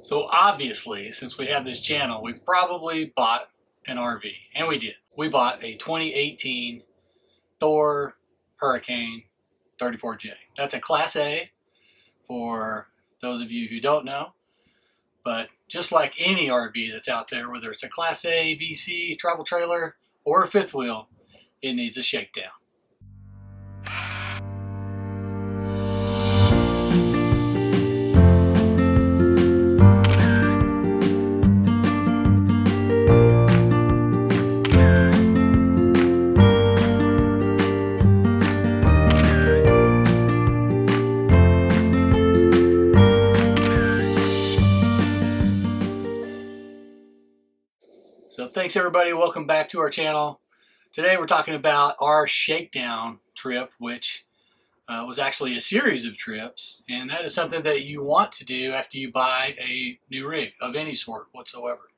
So obviously, since we have this channel, we probably bought an RV, and we did. We bought a 2018 Thor Hurricane 34J. That's a Class A for those of you who don't know. But just like any RV that's out there, whether it's a Class A, B, C, travel trailer, or a fifth wheel, it needs a shakedown. So thanks everybody, welcome back to our channel. Today we're talking about our shakedown trip, which was actually a series of trips, and that is something that you want to do after you buy a new rig of any sort whatsoever.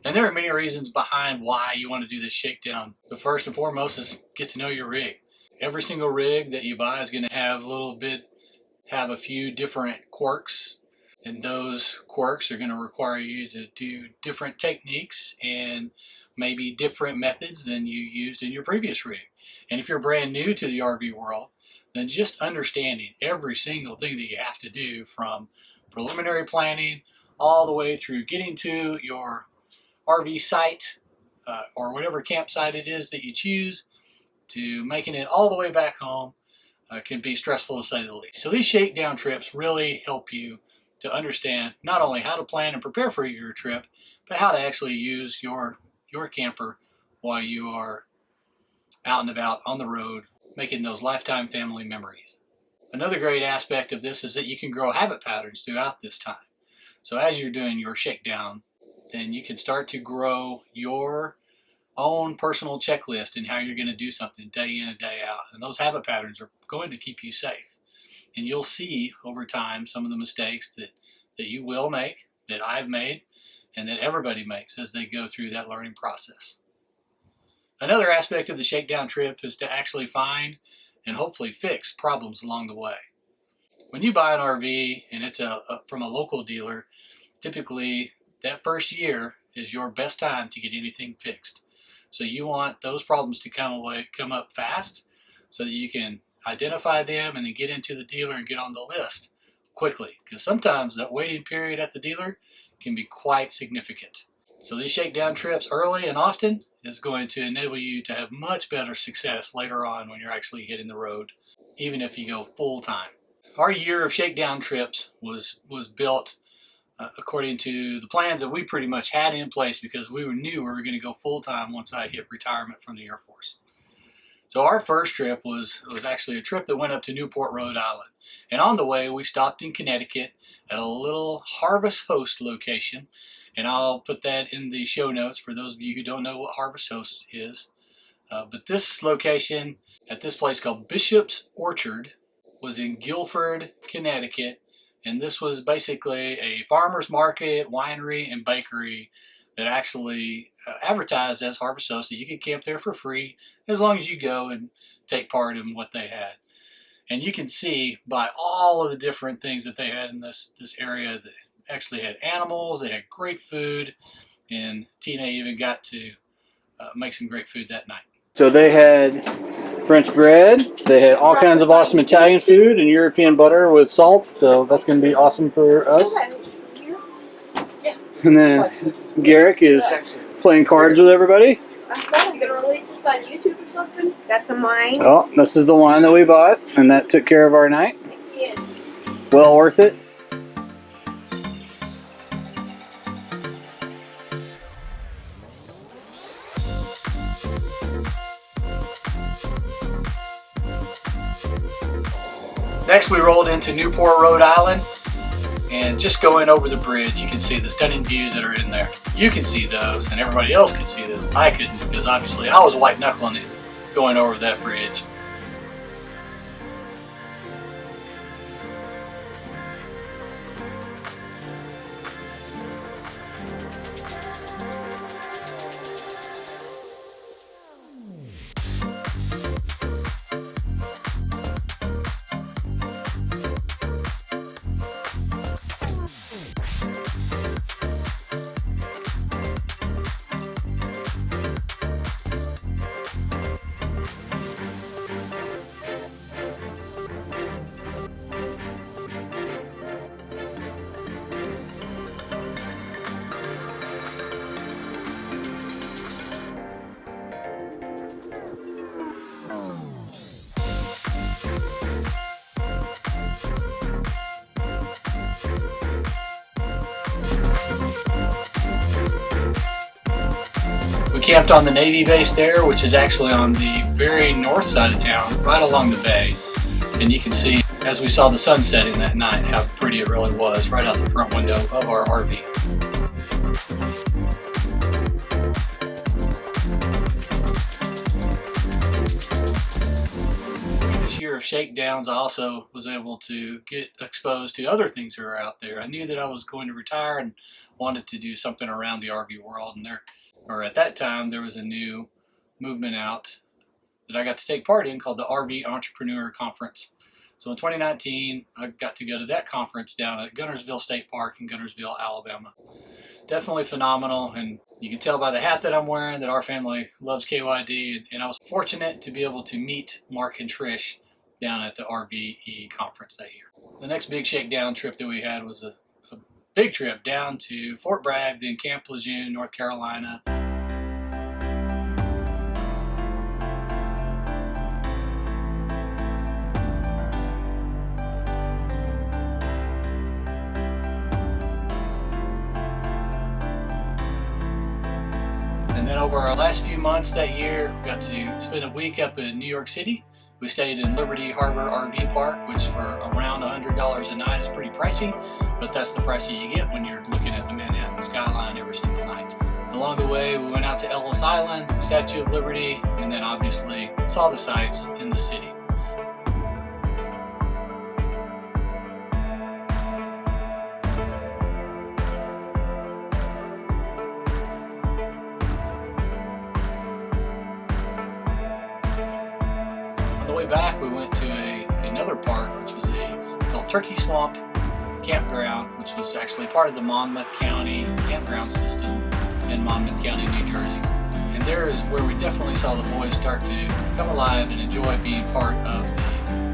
And there are many reasons behind why you want to do this shakedown. The first and foremost is get to know your rig. Every single rig that you buy is going to have a few different quirks, and those quirks are going to require you to do different techniques and maybe different methods than you used in your previous rig. And if you're brand new to the RV world, then just understanding every single thing that you have to do, from preliminary planning all the way through getting to your RV site or whatever campsite it is that you choose, to making it all the way back home, can be stressful to say the least. So these shakedown trips really help you to understand not only how to plan and prepare for your trip, but how to actually use your camper while you are out and about on the road, making those lifetime family memories. Another great aspect of this is that you can grow habit patterns throughout this time. So as you're doing your shakedown, then you can start to grow your own personal checklist and how you're going to do something day in and day out. And those habit patterns are going to keep you safe. And you'll see over time some of the mistakes that you will make, that I've made, and that everybody makes as they go through that learning process. Another aspect of the shakedown trip is to actually find and hopefully fix problems along the way. When you buy an RV and it's from a local dealer, typically that first year is your best time to get anything fixed. So you want those problems to come up fast so that you can identify them and then get into the dealer and get on the list quickly, because sometimes that waiting period at the dealer can be quite significant. So these shakedown trips early and often is going to enable you to have much better success later on when you're actually hitting the road, even if you go full time. Our year of shakedown trips was built according to the plans that we pretty much had in place, because we knew we were going to go full time once I hit retirement from the Air Force. So our first trip was actually a trip that went up to Newport, Rhode Island. And on the way, we stopped in Connecticut at a little Harvest Host location. And I'll put that in the show notes for those of you who don't know what Harvest Host is. But this location at this place called Bishop's Orchard was in Guilford, Connecticut. And this was basically a farmer's market, winery, and bakery that actually advertised as Harvest Host, that you could camp there for free as long as you go and take part in what they had. And you can see by all of the different things that they had in this area, that actually had animals, they had great food, and Tina even got to make some great food that night. So they had French bread, they had all kinds of awesome Italian food and European butter with salt, so that's going to be awesome for us. And then Garrick is playing cards with everybody. I'm going to release this on YouTube or something. That's a mine. Oh, this is the wine that we bought, and that took care of our night. Yes. Well worth it. Next, we rolled into Newport, Rhode Island, and just going over the bridge, you can see the stunning views that are in there. You can see those, and everybody else could see those. I couldn't, because obviously I was white knuckling it going over that bridge. camped on the Navy base there, which is actually on the very north side of town, right along the bay. And you can see, as we saw the sun setting that night, how pretty it really was right out the front window of our RV. This year of shakedowns, I also was able to get exposed to other things that are out there. I knew that I was going to retire and wanted to do something around the RV world, and at that time, there was a new movement out that I got to take part in called the RV Entrepreneur Conference. So in 2019, I got to go to that conference down at Guntersville State Park in Guntersville, Alabama. Definitely phenomenal, and you can tell by the hat that I'm wearing that our family loves KYD, and I was fortunate to be able to meet Mark and Trish down at the RVE conference that year. The next big shakedown trip that we had was a big trip down to Fort Bragg, then Camp Lejeune, North Carolina. And then over our last few months that year, we got to spend a week up in New York City. We stayed in Liberty Harbor RV Park, which for around $100 a night is pretty pricey, but that's the price that you get when you're looking at the Manhattan skyline every single night. Along the way, we went out to Ellis Island, Statue of Liberty, and then obviously saw the sights in the city. On the way back, we went to another park, which was called Turkey Swamp Campground, which was actually part of the Monmouth County campground system in Monmouth County, New Jersey. And there is where we definitely saw the boys start to come alive and enjoy being part of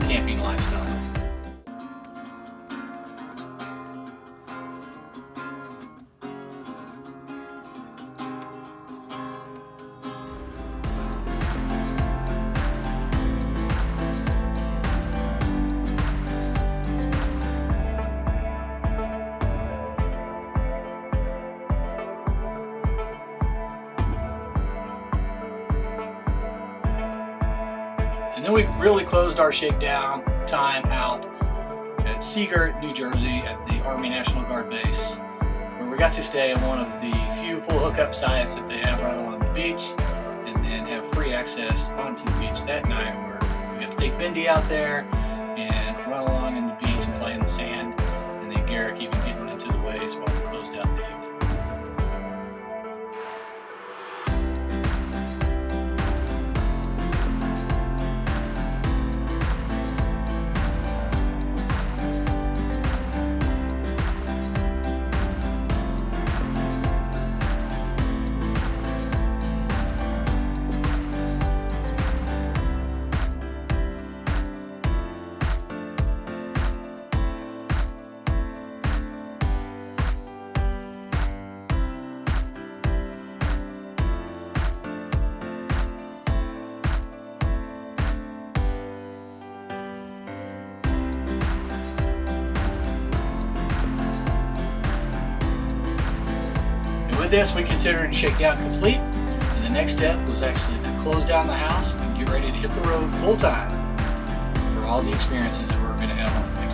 the camping lifestyle. And then we really closed our shakedown time out at Seagirt, New Jersey at the Army National Guard base, where we got to stay at one of the few full hookup sites that they have right along the beach, and then have free access onto the beach that night, where we got to take Bendy out there and run along in the beach and play in the sand, and then Garrick even getting into the waves while we closed out the evening. With this, we considered shakedown complete, and the next step was actually to close down the house and get ready to hit the road full time for all the experiences that we're going to have on the